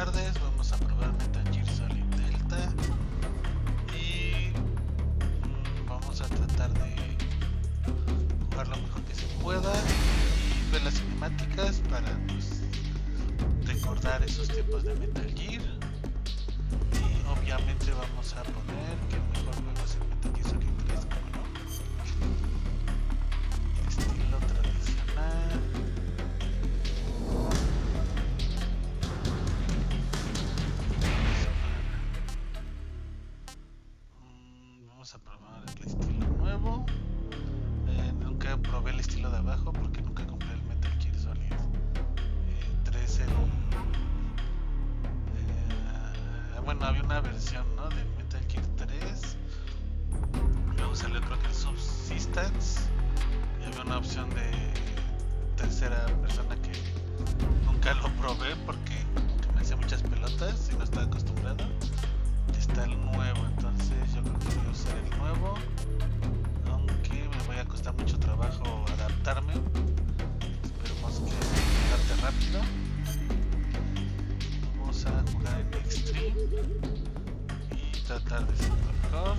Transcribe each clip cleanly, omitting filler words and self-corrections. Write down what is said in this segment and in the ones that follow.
tardes. Vamos a probar Metal Gear Solid Delta y vamos a tratar de jugar lo mejor que se pueda y ver las cinemáticas para pues recordar esos tiempos de Metal Gear. Y obviamente vamos a poner que el mejor juego es el Metal Gear Solid 3, como no, estilo tradicional. Vamos a probar el estilo nuevo. Nunca probé el estilo de abajo porque nunca compré el Metal Gear Solid 3 bueno, había una versión, ¿no?, del Metal Gear 3. Luego salió, creo que el Subsistence, y había una opción de tercera persona que nunca lo probé porque me hacía muchas pelotas y no estaba acostumbrado. Está el nuevo, entonces yo creo que voy a usar el nuevo, aunque me vaya a costar mucho trabajo adaptarme. Esperemos que me adapte rápido. Vamos a jugar en Extreme y tratar de ser mejor.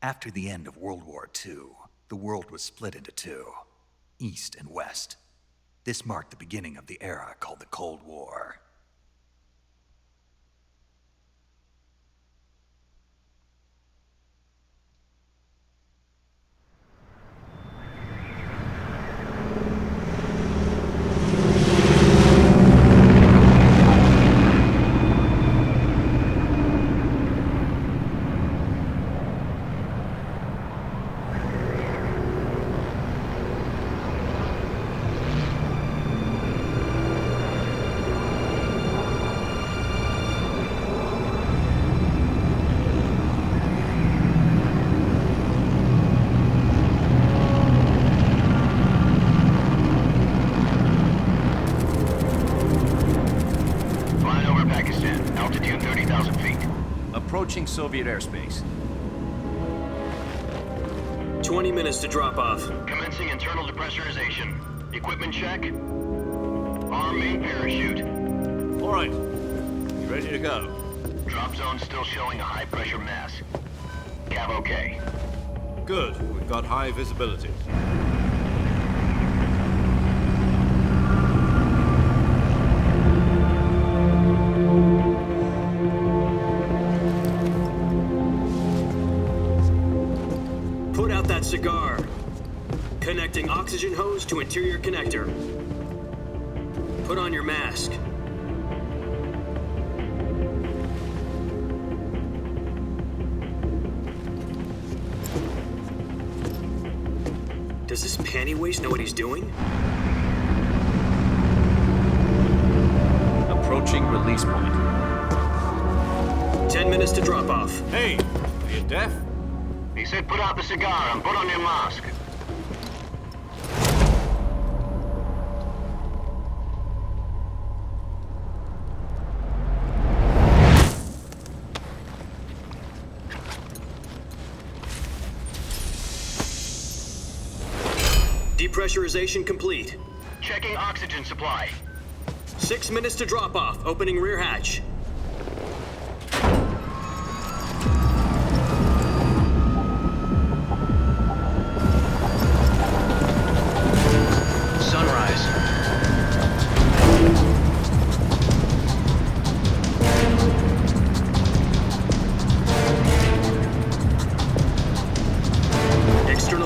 After the end of World War II, the world was split into two, East and West. This marked the beginning of the era called the Cold War. Approaching Soviet airspace. 20 minutes to drop off. Commencing internal depressurization. Equipment check. Arm main parachute. All right. You ready to go? Drop zone still showing a high pressure mass. Cav okay. Good. We've got high visibility. Cigar. Connecting oxygen hose to interior connector. Put on your mask. Does this panty waste know what he's doing? Approaching release point. 10 minutes to drop off. Hey, are you deaf? He said put out the cigar and put on your mask. Depressurization complete. Checking oxygen supply. 6 minutes to drop off. Opening rear hatch.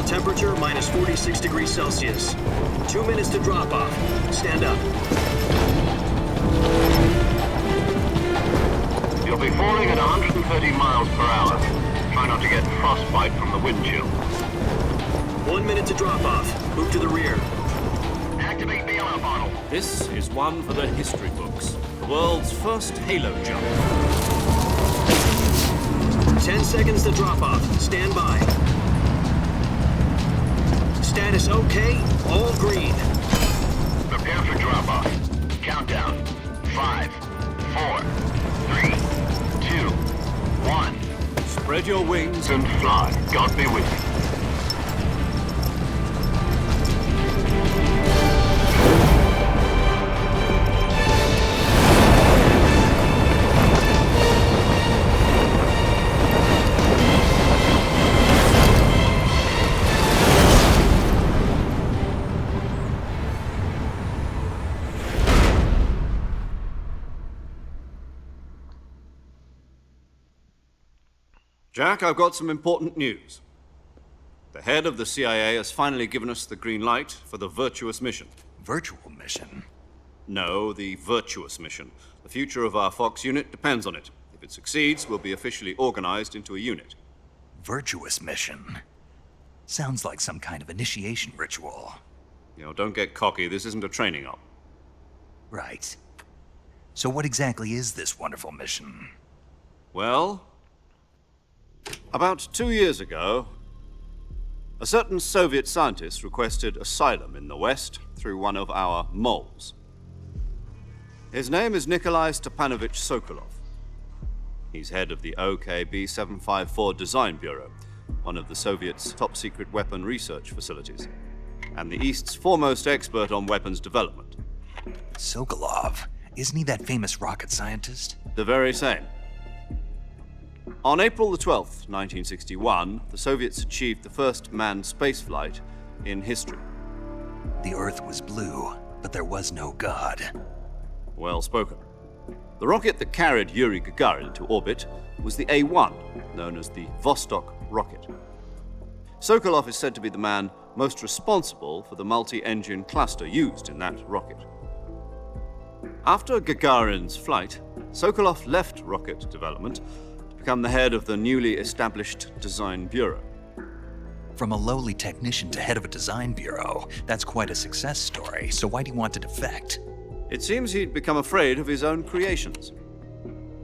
Temperature minus 46 degrees Celsius. 2 minutes to drop off. Stand up. You'll be falling at 130 miles per hour. Try not to get frostbite from the wind chill. 1 minute to drop off. Move to the rear. Activate the alarm bottle. This is one for the history books. The world's first Halo jump. 10 seconds to drop off. Stand by. Status okay, all green. Prepare for drop-off. Countdown. 5, 4, Spread your wings And fly. God be with you. Jack, I've got some important news. The head of the CIA has finally given us the green light for the Virtuous mission. Virtual mission? No, the Virtuous mission. The future of our Fox unit depends on it. If it succeeds, we'll be officially organized into a unit. Virtuous mission? Sounds like some kind of initiation ritual. You know, don't get cocky. This isn't a training op. Right. So what exactly is this wonderful mission? Well, about 2 years ago, a certain Soviet scientist requested asylum in the West through one of our moles. His name is Nikolai Stepanovich Sokolov. He's head of the OKB 754 Design Bureau, one of the Soviets' top-secret weapon research facilities, and the East's foremost expert on weapons development. Sokolov? Isn't he that famous rocket scientist? The very same. On April the 12th, 1961, the Soviets achieved the first manned spaceflight in history. The Earth was blue, but there was no God. Well spoken. The rocket that carried Yuri Gagarin into orbit was the A-1, known as the Vostok rocket. Sokolov is said to be the man most responsible for the multi-engine cluster used in that rocket. After Gagarin's flight, Sokolov left rocket development to become the head of the newly established Design Bureau. From a lowly technician to head of a design bureau, that's quite a success story, so why'd he want to defect? It seems he'd become afraid of his own creations.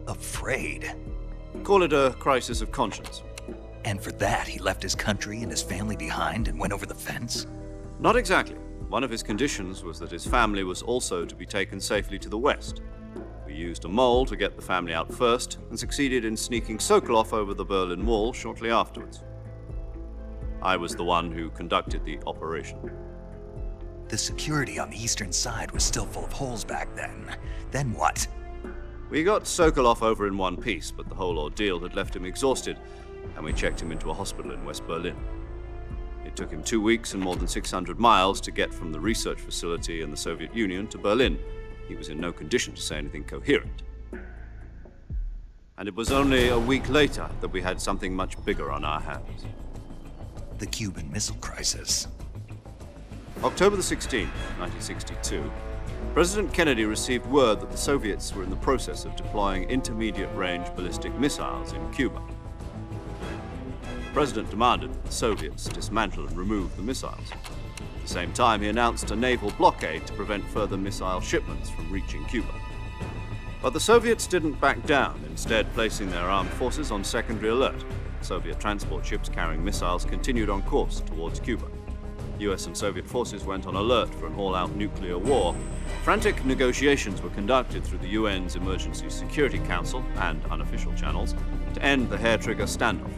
Afraid? Call it a crisis of conscience. And for that, he left his country and his family behind and went over the fence? Not exactly. One of his conditions was that his family was also to be taken safely to the West. We used a mole to get the family out first and succeeded in sneaking Sokolov over the Berlin Wall shortly afterwards. I was the one who conducted the operation. The security on the eastern side was still full of holes back then. Then what? We got Sokolov over in one piece, but the whole ordeal had left him exhausted, and we checked him into a hospital in West Berlin. It took him 2 weeks and more than 600 miles to get from the research facility in the Soviet Union to Berlin. He was in no condition to say anything coherent. And it was only a week later that we had something much bigger on our hands. The Cuban Missile Crisis. October the 16th, 1962, President Kennedy received word that the Soviets were in the process of deploying intermediate-range ballistic missiles in Cuba. The President demanded that the Soviets dismantle and remove the missiles. At the same time, he announced a naval blockade to prevent further missile shipments from reaching Cuba. But the Soviets didn't back down, instead placing their armed forces on secondary alert. Soviet transport ships carrying missiles continued on course towards Cuba. US and Soviet forces went on alert for an all-out nuclear war. Frantic negotiations were conducted through the UN's Emergency Security Council and unofficial channels to end the hair-trigger standoff.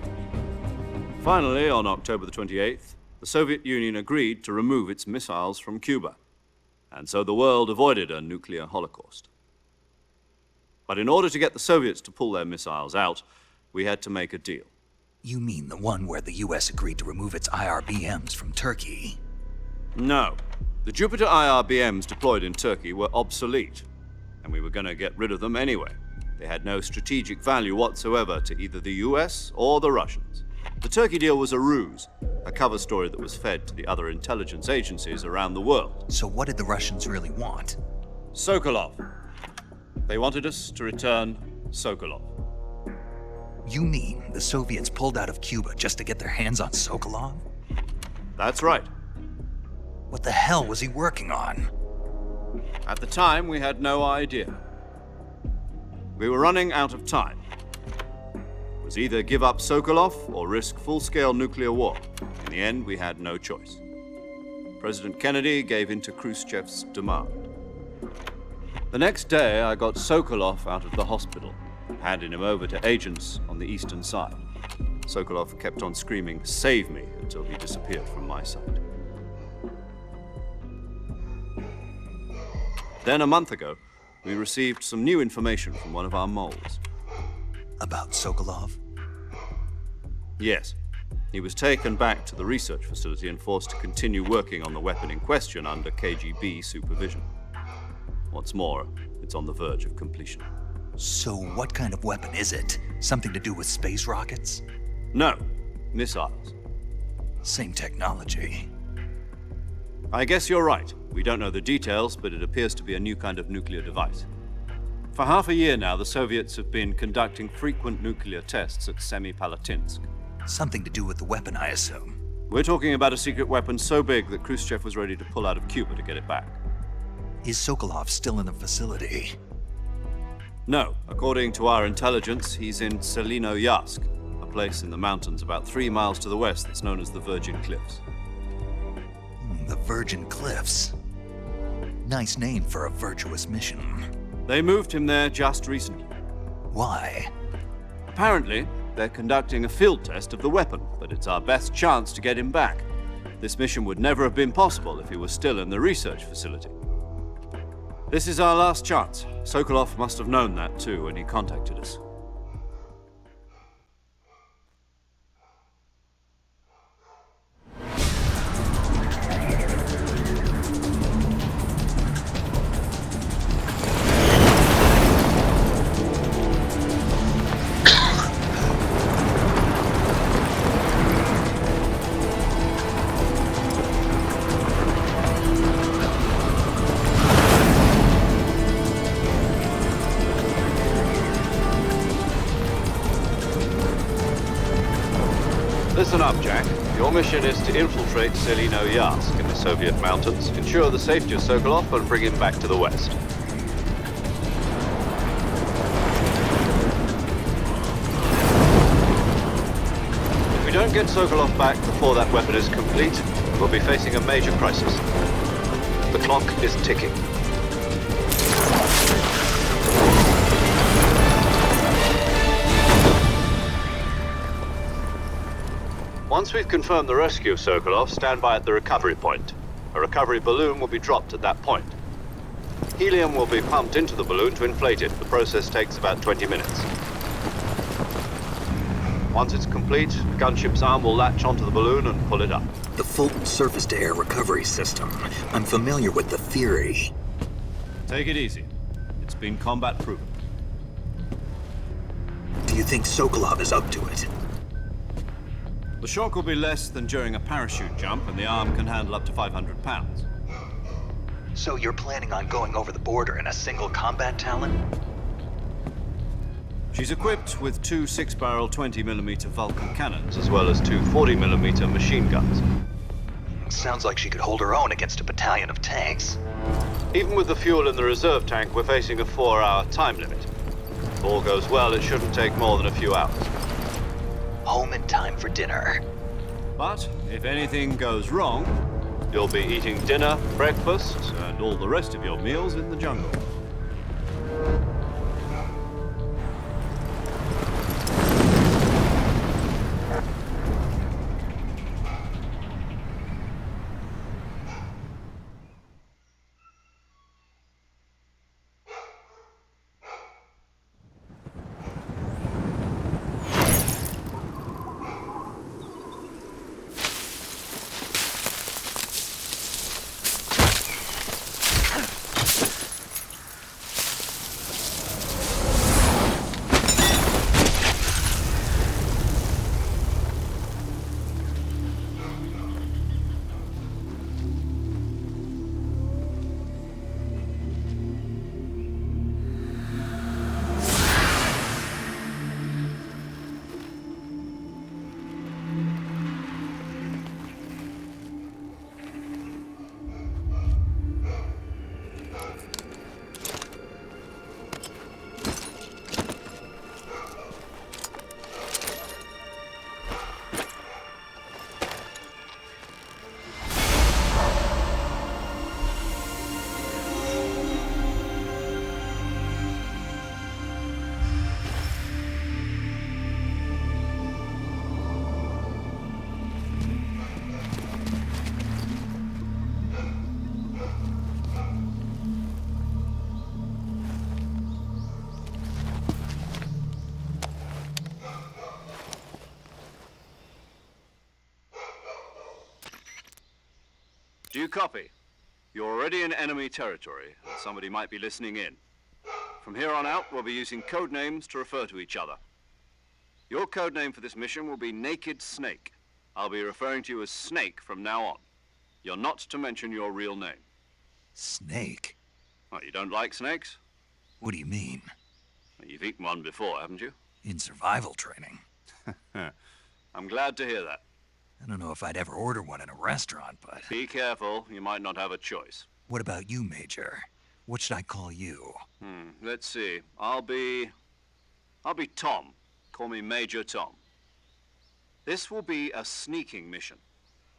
Finally, on October the 28th, the Soviet Union agreed to remove its missiles from Cuba, and so the world avoided a nuclear holocaust. But in order to get the Soviets to pull their missiles out, we had to make a deal. You mean the one where the US agreed to remove its IRBMs from Turkey? No. The Jupiter IRBMs deployed in Turkey were obsolete, and we were going to get rid of them anyway. They had no strategic value whatsoever to either the US or the Russians. The Turkey deal was a ruse, a cover story that was fed to the other intelligence agencies around the world. So what did the Russians really want? Sokolov. They wanted us to return Sokolov. You mean the Soviets pulled out of Cuba just to get their hands on Sokolov? That's right. What the hell was he working on? At the time, we had no idea. We were running out of time. It was either give up Sokolov or risk full-scale nuclear war. In the end, we had no choice. President Kennedy gave in to Khrushchev's demand. The next day, I got Sokolov out of the hospital, handing him over to agents on the eastern side. Sokolov kept on screaming, "Save me," until he disappeared from my sight. Then, a month ago, we received some new information from one of our moles. About Sokolov? Yes. He was taken back to the research facility and forced to continue working on the weapon in question under KGB supervision. What's more, it's on the verge of completion. So what kind of weapon is it? Something to do with space rockets? No, missiles. Same technology. I guess you're right. We don't know the details, but it appears to be a new kind of nuclear device. For half a year now, the Soviets have been conducting frequent nuclear tests at Semipalatinsk. Something to do with the weapon, I assume. We're talking about a secret weapon so big that Khrushchev was ready to pull out of Cuba to get it back. Is Sokolov still in the facility? No, according to our intelligence, he's in Selinoyarsk, a place in the mountains about 3 miles to the west that's known as the Virgin Cliffs. The Virgin Cliffs. Nice name for a virtuous mission. They moved him there just recently. Why? Apparently, they're conducting a field test of the weapon, but it's our best chance to get him back. This mission would never have been possible if he was still in the research facility. This is our last chance. Sokolov must have known that too when he contacted us. Listen up, Jack. Your mission is to infiltrate Selinoyarsk in the Soviet mountains, ensure the safety of Sokolov, and bring him back to the west. If we don't get Sokolov back before that weapon is complete, we'll be facing a major crisis. The clock is ticking. Once we've confirmed the rescue of Sokolov, stand by at the recovery point. A recovery balloon will be dropped at that point. Helium will be pumped into the balloon to inflate it. The process takes about 20 minutes. Once it's complete, the gunship's arm will latch onto the balloon and pull it up. The Fulton surface-to-air recovery system. I'm familiar with the theory. Take it easy. It's been combat proven. Do you think Sokolov is up to it? The shock will be less than during a parachute jump, and the arm can handle up to 500 pounds. So you're planning on going over the border in a single combat Talon? She's equipped with 2 6-barrel 20mm Vulcan cannons, as well as 2 40mm machine guns. Sounds like she could hold her own against a battalion of tanks. Even with the fuel in the reserve tank, we're facing a 4-hour time limit. If all goes well, it shouldn't take more than a few hours. Home in time for dinner. But if anything goes wrong, you'll be eating dinner, breakfast, and all the rest of your meals in the jungle. copy? You're already in enemy territory, and somebody might be listening in. From here on out, we'll be using code names to refer to each other. Your code name for this mission will be Naked Snake. I'll be referring to you as Snake from now on. You're not to mention your real name. Snake? What, you don't like snakes? What do you mean? Well, you've eaten one before, haven't you? In survival training? I'm glad to hear that. I don't know if I'd ever order one in a restaurant, but... Be careful, you might not have a choice. What about you, Major? What should I call you? Let's see. I'll be Tom. Call me Major Tom. This will be a sneaking mission.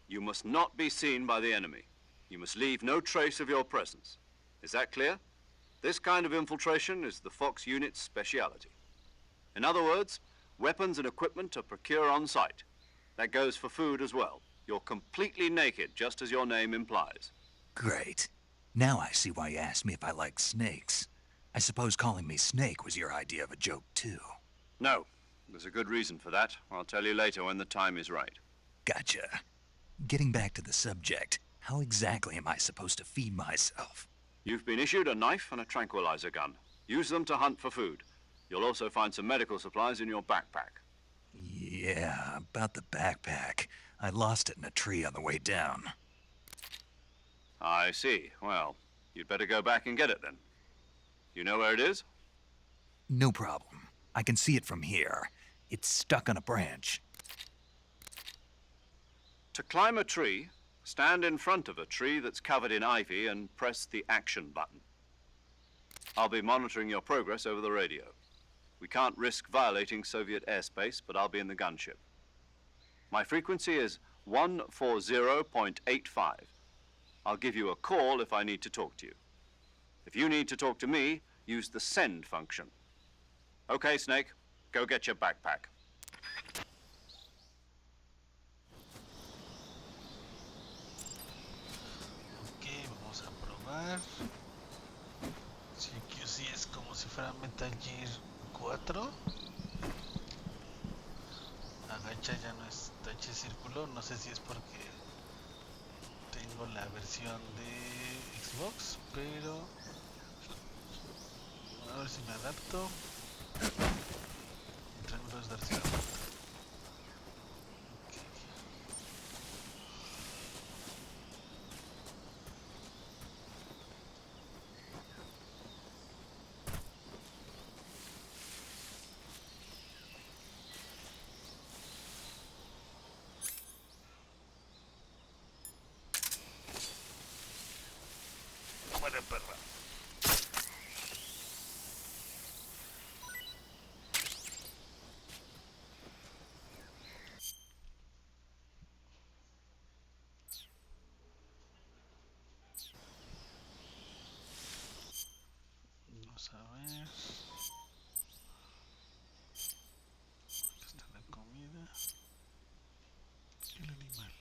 You must not be seen by the enemy. You must leave no trace of your presence. Is that clear? This kind of infiltration is the Fox unit's speciality. In other words, weapons and equipment are procured on site. That goes for food as well. You're completely naked, just as your name implies. Great. Now I see why you asked me if I like snakes. I suppose calling me Snake was your idea of a joke, too. No, there's a good reason for that. I'll tell you later when the time is right. Gotcha. Getting back to the subject, how exactly am I supposed to feed myself? You've been issued a knife and a tranquilizer gun. Use them to hunt for food. You'll also find some medical supplies in your backpack. Yeah, about the backpack. I lost it in a tree on the way down. I see. Well, you'd better go back and get it then. You know where it is? No problem. I can see it from here. It's stuck on a branch. To climb a tree, stand in front of a tree that's covered in ivy and press the action button. I'll be monitoring your progress over the radio. We can't risk violating Soviet airspace, but I'll be in the gunship. My frequency is 140.85. I'll give you a call if I need to talk to you. If you need to talk to me, use the send function. Okay, Snake, go get your backpack. Ok, vamos a probar. CQC es como si fuera Metal Gear 4. Agacha ya no es tache círculo, no sé si es porque tengo la versión de Xbox, pero a ver si me adapto. Triángulo es darse la vuelta. Ok. Muere perra. Vamos a ver. Aquí está la comida. Y el animal.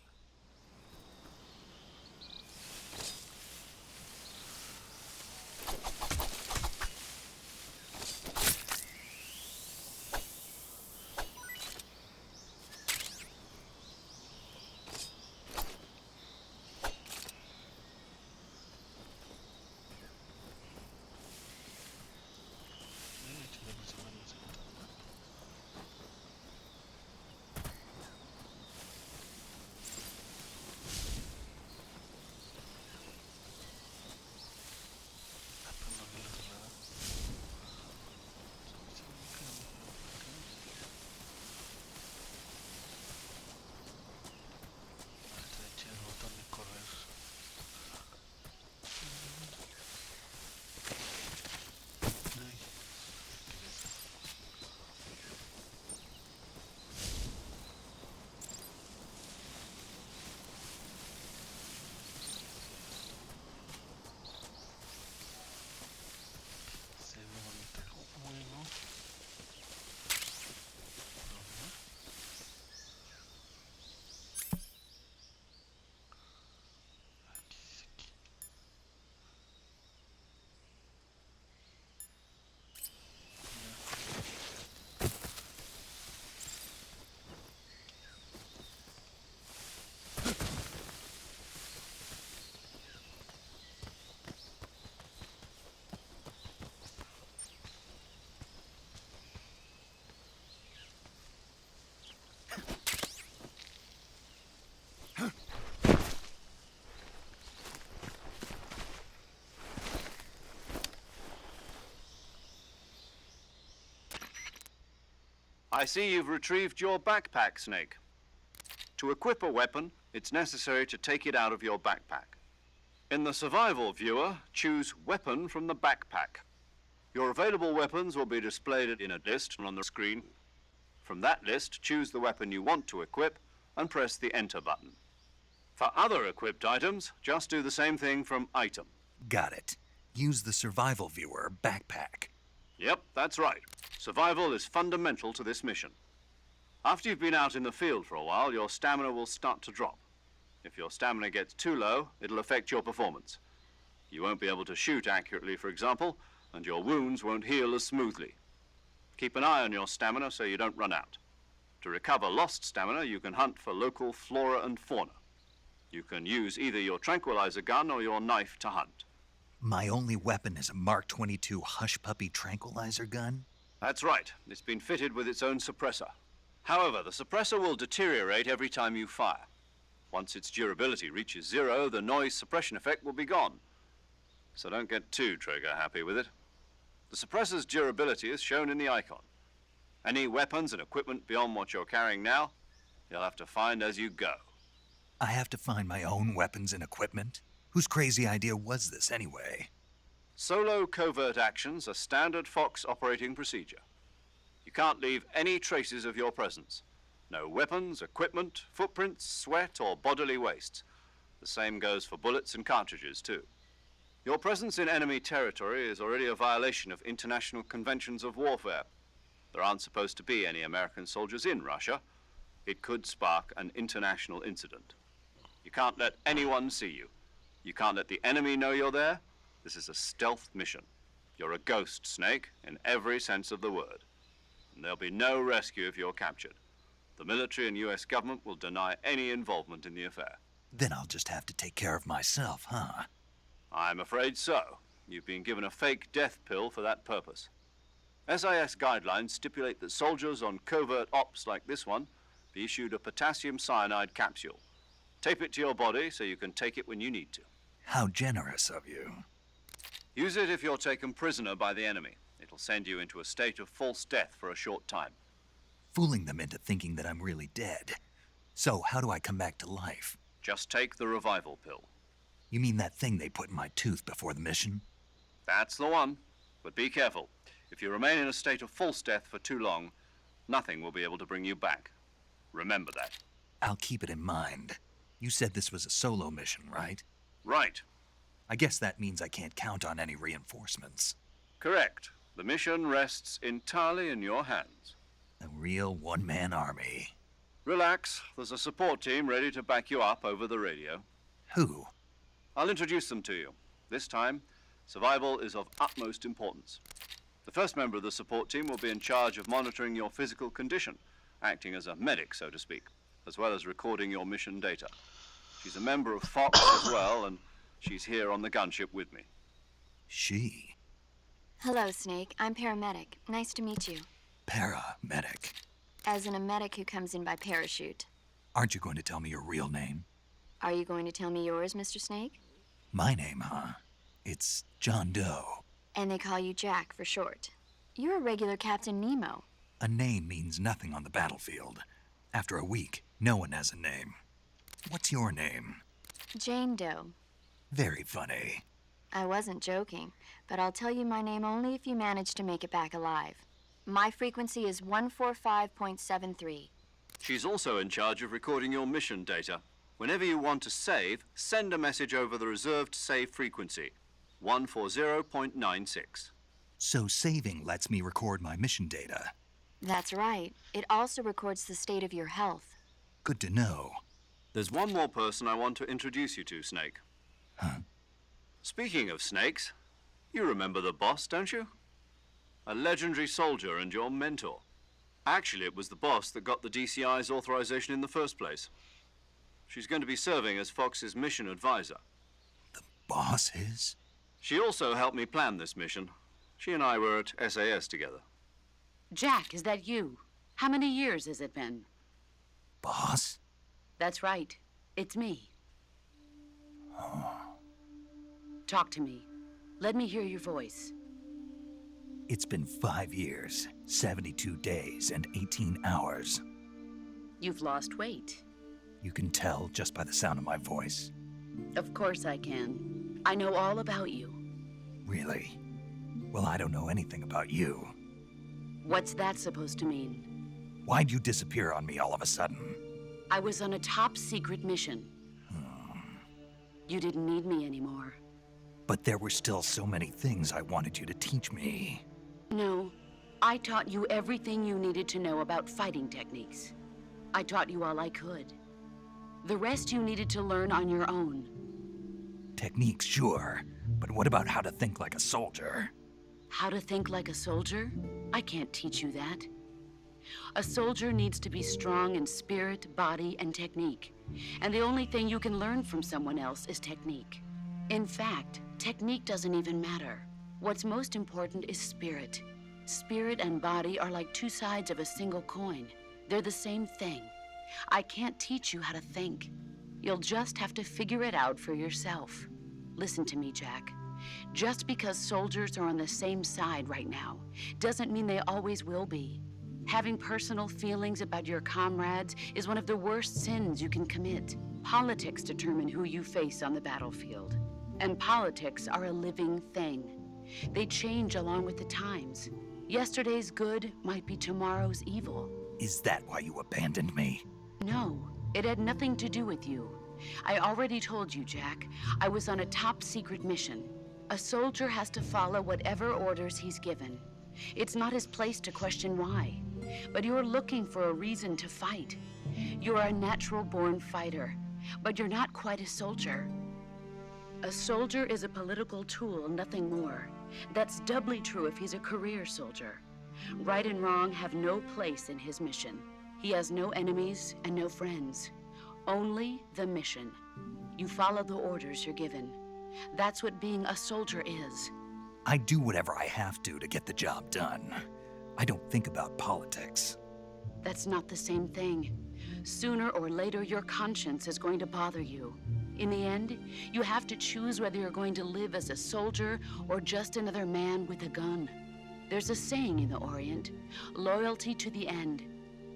I see you've retrieved your backpack, Snake. To equip a weapon, it's necessary to take it out of your backpack. In the survival viewer, choose Weapon from the backpack. Your available weapons will be displayed in a list on the screen. From that list, choose the weapon you want to equip and press the Enter button. For other equipped items, just do the same thing from Item. Got it. Use the survival viewer backpack. Yep, that's right. Survival is fundamental to this mission. After you've been out in the field for a while, your stamina will start to drop. If your stamina gets too low, it'll affect your performance. You won't be able to shoot accurately, for example, and your wounds won't heal as smoothly. Keep an eye on your stamina so you don't run out. To recover lost stamina, you can hunt for local flora and fauna. You can use either your tranquilizer gun or your knife to hunt. My only weapon is a Mark 22 Hush Puppy tranquilizer gun? That's right. It's been fitted with its own suppressor. However, the suppressor will deteriorate every time you fire. Once its durability reaches 0, the noise suppression effect will be gone. So don't get too trigger happy with it. The suppressor's durability is shown in the icon. Any weapons and equipment beyond what you're carrying now, you'll have to find as you go. I have to find my own weapons and equipment? Whose crazy idea was this anyway? Solo covert actions are standard Fox operating procedure. You can't leave any traces of your presence. No weapons, equipment, footprints, sweat, or bodily waste. The same goes for bullets and cartridges, too. Your presence in enemy territory is already a violation of international conventions of warfare. There aren't supposed to be any American soldiers in Russia. It could spark an international incident. You can't let anyone see you. You can't let the enemy know you're there. This is a stealth mission. You're a ghost, Snake, in every sense of the word. And there'll be no rescue if you're captured. The military and US government will deny any involvement in the affair. Then I'll just have to take care of myself, huh? I'm afraid so. You've been given a fake death pill for that purpose. SIS guidelines stipulate that soldiers on covert ops like this one be issued a potassium cyanide capsule. Tape it to your body so you can take it when you need to. How generous of you. Use it if you're taken prisoner by the enemy. It'll send you into a state of false death for a short time. Fooling them into thinking that I'm really dead. So how do I come back to life? Just take the revival pill. You mean that thing they put in my tooth before the mission? That's the one. But be careful. If you remain in a state of false death for too long, nothing will be able to bring you back. Remember that. I'll keep it in mind. You said this was a solo mission, right? Right. I guess that means I can't count on any reinforcements. Correct. The mission rests entirely in your hands. A real one-man army. Relax. There's a support team ready to back you up over the radio. Who? I'll introduce them to you. This time, survival is of utmost importance. The first member of the support team will be in charge of monitoring your physical condition, acting as a medic, so to speak, as well as recording your mission data. She's a member of Fox as well, and she's here on the gunship with me. She? Hello, Snake. I'm paramedic. Nice to meet you. Paramedic. As in a medic who comes in by parachute. Aren't you going to tell me your real name? Are you going to tell me yours, Mr. Snake? My name, huh? It's John Doe. And they call you Jack for short. You're a regular Captain Nemo. A name means nothing on the battlefield. After a week, no one has a name. What's your name? Jane Doe. Very funny. I wasn't joking, but I'll tell you my name only if you manage to make it back alive. My frequency is 145.73. She's also in charge of recording your mission data. Whenever you want to save, send a message over the reserved save frequency, 140.96. So saving lets me record my mission data. That's right. It also records the state of your health. Good to know. There's one more person I want to introduce you to, Snake. Huh? Speaking of snakes, you remember the boss, don't you? A legendary soldier and your mentor. Actually, it was the boss that got the DCI's authorization in the first place. She's going to be serving as Fox's mission advisor. The boss is? She also helped me plan this mission. She and I were at SAS together. Jack, is that you? How many years has it been? Boss? That's right. It's me. Oh. Talk to me. Let me hear your voice. It's been 5 years, 72 days, and 18 hours. You've lost weight. You can tell just by the sound of my voice. Of course I can. I know all about you. Really? Well, I don't know anything about you. What's that supposed to mean? Why'd you disappear on me all of a sudden? I was on a top-secret mission. You didn't need me anymore. But there were still so many things I wanted you to teach me. No, I taught you everything you needed to know about fighting techniques. I taught you all I could. The rest you needed to learn on your own. Techniques, sure. But what about how to think like a soldier? How to think like a soldier? I can't teach you that. A soldier needs to be strong in spirit, body, and technique. And the only thing you can learn from someone else is technique. In fact, technique doesn't even matter. What's most important is spirit. Spirit and body are like two sides of a single coin. They're the same thing. I can't teach you how to think. You'll just have to figure it out for yourself. Listen to me, Jack. Just because soldiers are on the same side right now doesn't mean they always will be. Having personal feelings about your comrades is one of the worst sins you can commit. Politics determine who you face on the battlefield. And politics are a living thing. They change along with the times. Yesterday's good might be tomorrow's evil. Is that why you abandoned me? No, it had nothing to do with you. I already told you, Jack. I was on a top-secret mission. A soldier has to follow whatever orders he's given. It's not his place to question why. But you're looking for a reason to fight. You're a natural-born fighter, but you're not quite a soldier. A soldier is a political tool, nothing more. That's doubly true if he's a career soldier. Right and wrong have no place in his mission. He has no enemies and no friends. Only the mission. You follow the orders you're given. That's what being a soldier is. I do whatever I have to get the job done. I don't think about politics. That's not the same thing. Sooner or later, your conscience is going to bother you. In the end, you have to choose whether you're going to live as a soldier or just another man with a gun. There's a saying in the Orient, loyalty to the end.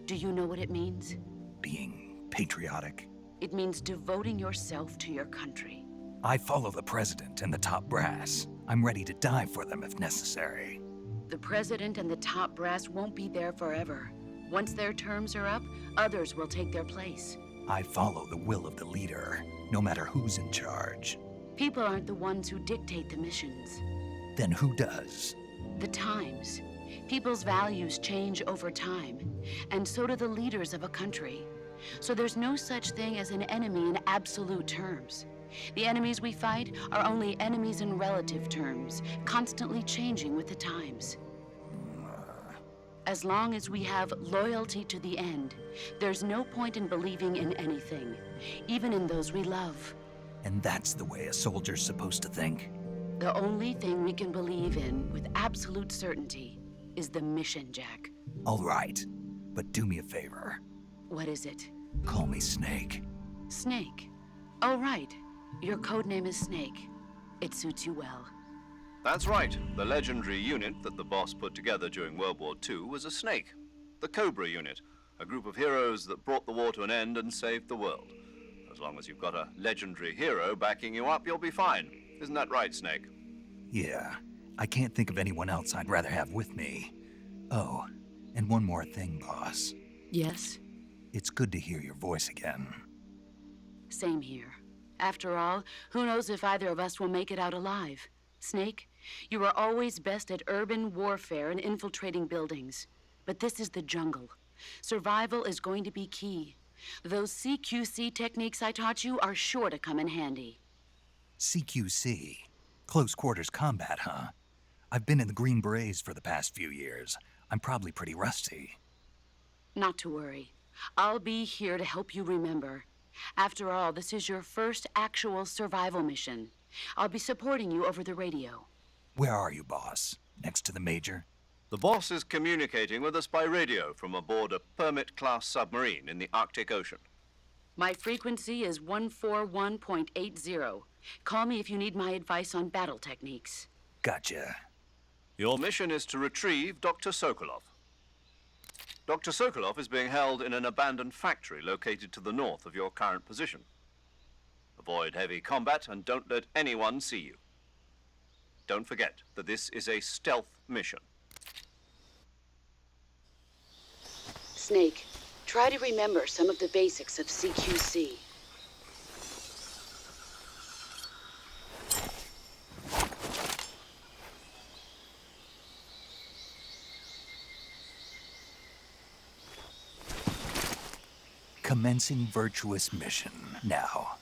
Do you know what it means? Being patriotic. It means devoting yourself to your country. I follow the president and the top brass. I'm ready to die for them if necessary. The president and the top brass won't be there forever. Once their terms are up, others will take their place. I follow the will of the leader, no matter who's in charge. People aren't the ones who dictate the missions. Then who does? The times. People's values change over time, and so do the leaders of a country. So there's no such thing as an enemy in absolute terms. The enemies we fight are only enemies in relative terms, constantly changing with the times. As long as we have loyalty to the end, there's no point in believing in anything, even in those we love. And that's the way a soldier's supposed to think? The only thing we can believe in with absolute certainty is the mission, Jack. All right, but do me a favor. What is it? Call me Snake. Snake. Oh, right. Your code name is Snake. It suits you well. That's right. The legendary unit that the boss put together during World War II was a snake. The Cobra unit, a group of heroes that brought the war to an end and saved the world. As long as you've got a legendary hero backing you up, you'll be fine. Isn't that right, Snake? Yeah, I can't think of anyone else I'd rather have with me. Oh, and one more thing, boss. Yes? It's good to hear your voice again. Same here. After all, who knows if either of us will make it out alive? Snake, you are always best at urban warfare and infiltrating buildings. But this is the jungle. Survival is going to be key. Those CQC techniques I taught you are sure to come in handy. CQC? Close quarters combat, huh? I've been in the Green Berets for the past few years. I'm probably pretty rusty. Not to worry. I'll be here to help you remember. After all, this is your first actual survival mission. I'll be supporting you over the radio. Where are you, boss? Next to the Major? The boss is communicating with us by radio from aboard a Permit-class submarine in the Arctic Ocean. My frequency is 141.80. Call me if you need my advice on battle techniques. Gotcha. Your mission is to retrieve Dr. Sokolov. Dr. Sokolov is being held in an abandoned factory located to the north of your current position. Avoid heavy combat and don't let anyone see you. Don't forget that this is a stealth mission. Snake, try to remember some of the basics of CQC. Commencing virtuous mission now.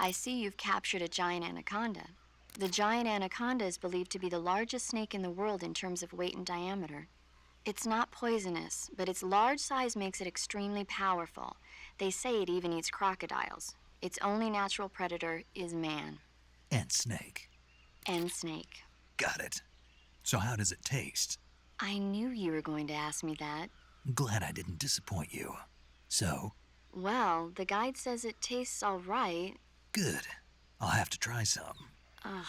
I see you've captured a giant anaconda. The giant anaconda is believed to be the largest snake in the world in terms of weight and diameter. It's not poisonous, but its large size makes it extremely powerful. They say it even eats crocodiles. Its only natural predator is man. And snake. And snake. Got it. So how does it taste? I knew you were going to ask me that. Glad I didn't disappoint you. So? Well, the guide says it tastes all right. Good. I'll have to try some. Ugh.